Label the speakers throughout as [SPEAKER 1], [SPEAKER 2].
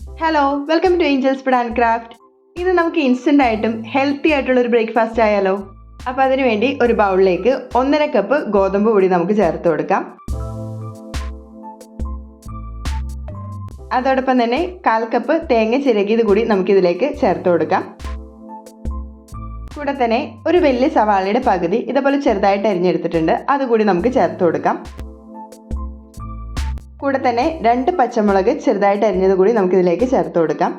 [SPEAKER 1] Hello welcome to Angels Food and Craft. ഇത് നമുക്ക് instant ആയിട്ടും ഹെൽത്തി ആയിട്ടുള്ള ഒരു ബ്രേക്ക്ഫാസ്റ്റ് ആയാലോ. അപ്പോൾ അതിനു വേണ്ടി ഒരു ബൗളിലേക്ക് 1.5 കപ്പ് ഗോതമ്പ് പൊടി നമുക്ക് ചേർത്ത് കൊടുക്കാം. അതോടൊപ്പം തന്നെ 1/4 കപ്പ് തേങ്ങ ചിരകിയത് കൂടി നമുക്കിതിലേക്ക് ചേർത്ത് കൊടുക്കാം. കൂടെ തന്നെ ഒരു വലിയ സവാളയുടെ പകുതി ഇതുപോലെ ചെറുതായിട്ട് അരിഞ്ഞെടുത്തിട്ടുണ്ട്, അതുകൂടി നമുക്ക് ചേർത്ത് കൊടുക്കാം. കൂടെ തന്നെ 2 പച്ചമുളക് ചെറുതായിട്ട് അരിഞ്ഞത് കൂടി നമുക്കിതിലേക്ക് ചേർത്ത് കൊടുക്കാം.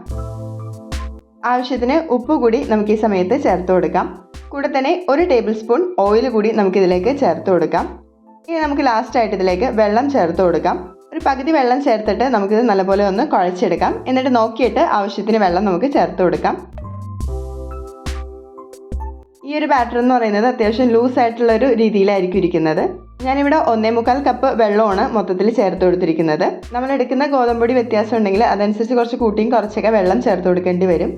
[SPEAKER 1] ആവശ്യത്തിന് ഉപ്പ് കൂടി നമുക്ക് ഈ സമയത്ത് ചേർത്ത് കൊടുക്കാം. കൂടെ തന്നെ 1 ടേബിൾ സ്പൂൺ ഓയിൽ കൂടി നമുക്കിതിലേക്ക് ചേർത്ത് കൊടുക്കാം. ഇനി നമുക്ക് ലാസ്റ്റായിട്ട് ഇതിലേക്ക് വെള്ളം ചേർത്ത് കൊടുക്കാം. ഒരു പകുതി വെള്ളം ചേർത്തിട്ട് നമുക്കിത് നല്ലപോലെ ഒന്ന് കുഴച്ചെടുക്കാം. എന്നിട്ട് നോക്കിയിട്ട് ആവശ്യത്തിന് വെള്ളം നമുക്ക് ചേർത്ത് കൊടുക്കാം. ഈ ഒരു ബാറ്റർ എന്ന് പറയുന്നത് അത്യാവശ്യം ലൂസ് ആയിട്ടുള്ളൊരു രീതിയിലായിരിക്കും ഇരിക്കുന്നത്. ഞാനിവിടെ 1.25 കപ്പ് വെള്ളമാണ് മൊത്തത്തിൽ ചേർത്ത് കൊടുത്തിരിക്കുന്നത്. നമ്മൾ എടുക്കുന്ന ഗോതമ്പൊടി വ്യത്യാസം ഉണ്ടെങ്കിൽ അതനുസരിച്ച് കുറച്ച് കൂട്ടിയും കുറച്ചൊക്കെ വെള്ളം ചേർത്ത് കൊടുക്കേണ്ടി വരും.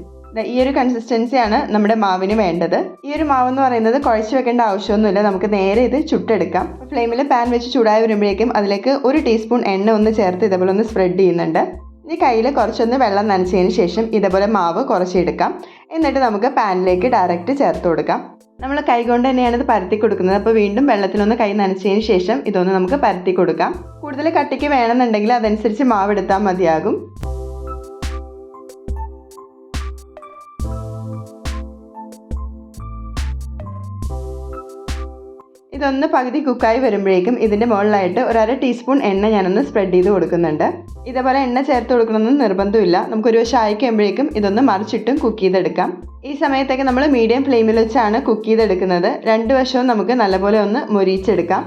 [SPEAKER 1] ഈ ഒരു കൺസിസ്റ്റൻസിയാണ് നമ്മുടെ മാവിന് വേണ്ടത്. ഈ ഒരു മാവ് എന്ന് പറയുന്നത് കുഴച്ച് വെക്കേണ്ട ആവശ്യമൊന്നുമില്ല, നമുക്ക് നേരെ ഇത് ചുട്ടെടുക്കാം. ഫ്ലെയിമിൽ പാൻ വെച്ച് ചൂടായി വരുമ്പോഴേക്കും അതിലേക്ക് 1 ടീസ്പൂൺ എണ്ണ ഒന്ന് ചേർത്ത് ഇതേപോലെ ഒന്ന് സ്പ്രെഡ് ചെയ്യുന്നുണ്ട്. ഈ കയ്യിൽ കുറച്ചൊന്ന് വെള്ളം നനച്ചതിന് ശേഷം ഇതേപോലെ മാവ് കുറച്ചെടുക്കാം. എന്നിട്ട് നമുക്ക് പാനിലേക്ക് ഡയറക്റ്റ് ചേർത്ത് കൊടുക്കാം. നമ്മൾ കൈ കൊണ്ട് തന്നെയാണ് ഇത് പരത്തി കൊടുക്കുന്നത്. അപ്പോൾ വീണ്ടും വെള്ളത്തിലൊന്ന് കൈ നനച്ചതിന് ശേഷം ഇതൊന്ന് നമുക്ക് പരത്തി കൊടുക്കാം. കൂടുതൽ കട്ടിക്ക് വേണമെന്നുണ്ടെങ്കിൽ അതനുസരിച്ച് മാവ് എടുത്താൽ മതിയാകും. ഇതൊന്ന് പകുതി കുക്കായി വരുമ്പോഴേക്കും ഇതിൻ്റെ മുകളിലായിട്ട് 1/2 ടീസ്പൂൺ എണ്ണ ഞാനൊന്ന് സ്പ്രെഡ് ചെയ്ത് കൊടുക്കുന്നുണ്ട്. ഇതേപോലെ എണ്ണ ചേർത്ത് കൊടുക്കണമെന്ന് നിർബന്ധമില്ല. നമുക്കൊരു വശം ആയി കഴിയുമ്പോഴേക്കും ഇതൊന്ന് മറിച്ചിട്ടും കുക്ക് ചെയ്തെടുക്കാം. ഈ സമയത്തൊക്കെ നമ്മൾ മീഡിയം ഫ്ലെയിമിൽ വെച്ചാണ് കുക്ക് ചെയ്തെടുക്കുന്നത്. 2 വശവും നമുക്ക് നല്ലപോലെ ഒന്ന് മൊരിയിച്ചെടുക്കാം.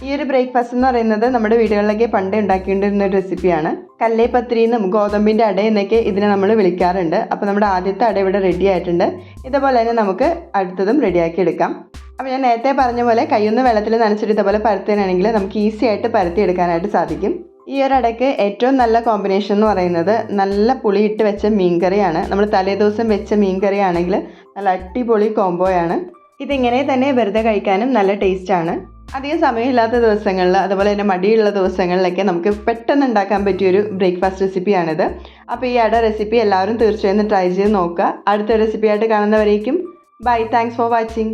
[SPEAKER 1] ഈ ഒരു ബ്രേക്ക്ഫാസ്റ്റ് എന്ന് പറയുന്നത് നമ്മുടെ വീടുകളിലൊക്കെ പണ്ട് ഉണ്ടാക്കിക്കൊണ്ടിരുന്ന ഒരു റെസിപ്പിയാണ്. കല്ലേപ്പത്തിരി എന്നും ഗോതമ്പിൻ്റെ അട എന്നൊക്കെ ഇതിനെ നമ്മൾ വിളിക്കാറുണ്ട്. അപ്പോൾ നമ്മുടെ ആദ്യത്തെ അട ഇവിടെ റെഡി ആയിട്ടുണ്ട്. ഇതേപോലെ തന്നെ നമുക്ക് അടുത്തതും റെഡിയാക്കി എടുക്കാം. അപ്പോൾ ഞാൻ നേരത്തെ പറഞ്ഞ പോലെ കൈയൊന്ന് വെള്ളത്തിൽ നനച്ചിട്ട് ഇതേപോലെ പരത്തുകയാണെങ്കിൽ നമുക്ക് ഈസി ആയിട്ട് പരത്തിയെടുക്കാനായിട്ട് സാധിക്കും. ഈ ഒരു അടയ്ക്ക് ഏറ്റവും നല്ല കോമ്പിനേഷൻ എന്ന് പറയുന്നത് നല്ല പുളിയിട്ട് വെച്ച മീൻകറിയാണ്. നമ്മൾ തലേദിവസം വെച്ച മീൻകറി ആണെങ്കിൽ നല്ല അടിപൊളി കോംബോയാണ്. ഇതിങ്ങനെ തന്നെ വെറുതെ കഴിക്കാനും നല്ല ടേസ്റ്റാണ്. അധികം സമയമില്ലാത്ത ദിവസങ്ങളിൽ അതുപോലെ തന്നെ മടിയുള്ള ദിവസങ്ങളിലൊക്കെ നമുക്ക് പെട്ടെന്ന് ഉണ്ടാക്കാൻ പറ്റിയൊരു ബ്രേക്ക്ഫാസ്റ്റ് റെസിപ്പിയാണിത്. അപ്പോൾ ഈ അട റെസിപ്പി എല്ലാവരും തീർച്ചയായും ട്രൈ ചെയ്ത് നോക്കുക. അടുത്ത റെസിപ്പിയായിട്ട് കാണുന്നവരേക്കും ബൈ. Thanks for watching.